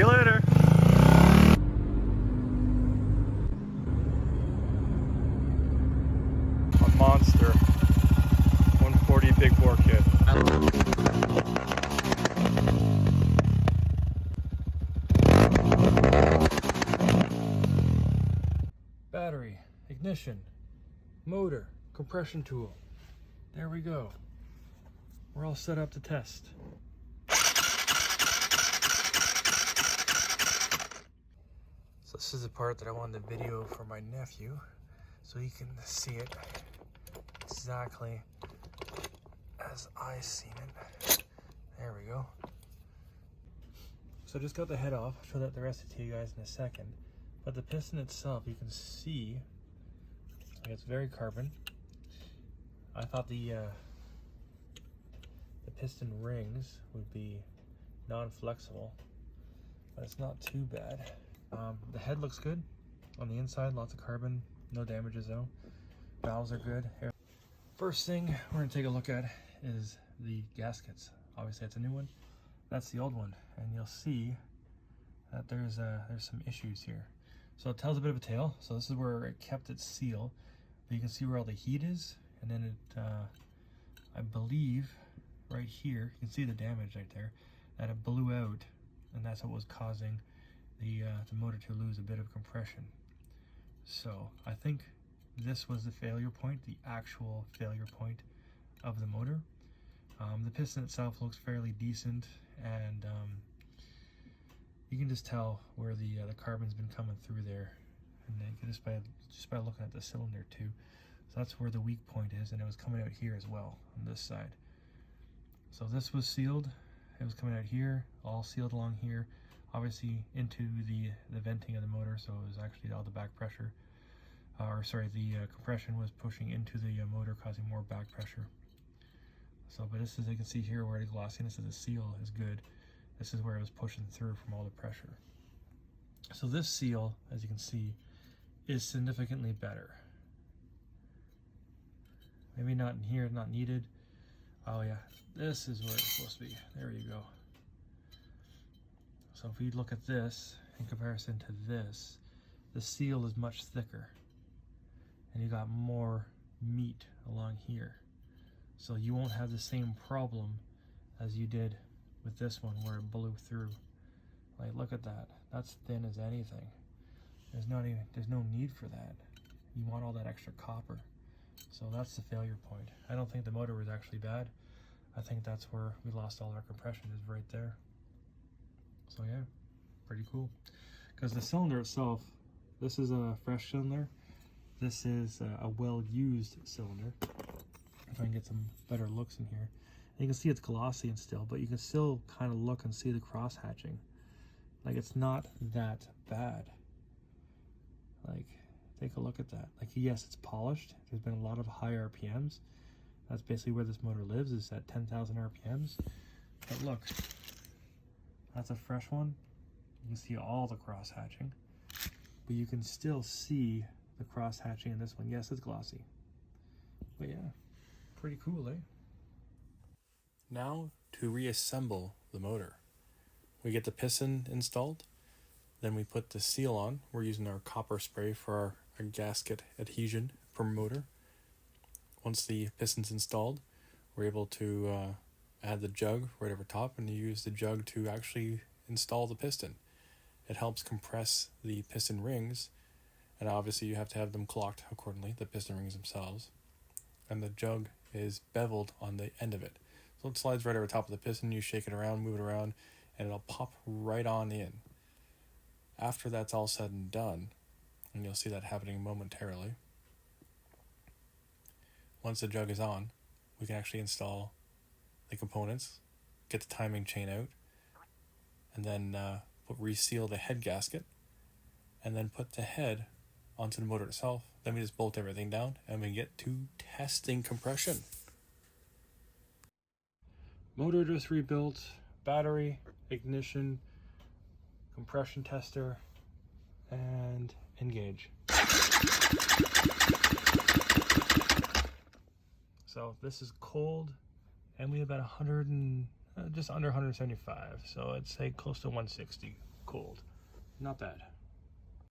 you later. A monster 140 big bore kit. Battery, ignition, motor, compression tool. There we go. We're all set up to test. So this is the part that I wanted to video for my nephew, so he can see it exactly as I seen it. There we go. So I just got the head off. I'll show that the rest to you guys in a second. But the piston itself, you can see, like, it's very carbon. I thought the piston rings would be non-flexible, but it's not too bad. The head looks good on the inside, lots of carbon, no damages though. Valves are good. First thing we're gonna take a look at is the gaskets. Obviously it's a new one. That's the old one, and you'll see that there's some issues here. So it tells a bit of a tale. So this is where it kept its seal, but you can see where all the heat is, and then it, I believe, right here, you can see the damage right there, that it blew out, and that's what was causing the motor to lose a bit of compression. So I think this was the failure point, the actual failure point of the motor. The piston itself looks fairly decent, and you can just tell where the carbon's been coming through there, and then just by looking at the cylinder too. So that's where the weak point is, and it was coming out here as well on this side. So this was sealed. It was coming out here, all sealed along here, obviously into the venting of the motor. So it was actually all the back pressure, the compression was pushing into the motor, causing more back pressure. So, but this is, you can see here where the glossiness of the seal is good. This is where it was pushing through from all the pressure. So this seal, as you can see, is significantly better. Maybe not in here, not needed. Oh yeah, this is where it's supposed to be. There you go. So if you look at this in comparison to this, the seal is much thicker, and you got more meat along here. So you won't have the same problem as you did with this one where it blew through. Like, look at that. That's thin as anything. There's no need for that. You want all that extra copper. So that's the failure point. I don't think the motor was actually bad. I think that's where we lost all our compression, is right there. So yeah, pretty cool. Because the cylinder itself, this is a fresh cylinder. This is a well-used cylinder. If I can get some better looks in here. And you can see it's glossy and still, but you can still kind of look and see the cross hatching. Like, it's not that bad. Like, take a look at that. Like, yes, it's polished. There's been a lot of high RPMs. That's basically where this motor lives, is at 10,000 RPMs. But look, that's a fresh one. You can see all the cross hatching, but you can still see the cross hatching in this one. Yes, it's glossy, but yeah, pretty cool, eh? Now to reassemble the motor. We get the piston installed, then we put the seal on. We're using our copper spray for our gasket adhesion per motor. Once the piston's installed, we're able to add the jug right over top, and you use the jug to actually install the piston. It helps compress the piston rings, and obviously you have to have them clocked accordingly, the piston rings themselves. And the jug is beveled on the end of it. So it slides right over top of the piston. You shake it around, move it around, and it'll pop right on in. After that's all said and done, and you'll see that happening momentarily, once the jug is on, we can actually install the components, get the timing chain out, and then reseal the head gasket, and then put the head onto the motor itself. Then we just bolt everything down, and we get to testing compression. Motor just rebuilt, battery, ignition, compression tester, and engage. So this is cold, and we have about 100 and just under 175, so I'd say close to 160 cold. Not bad.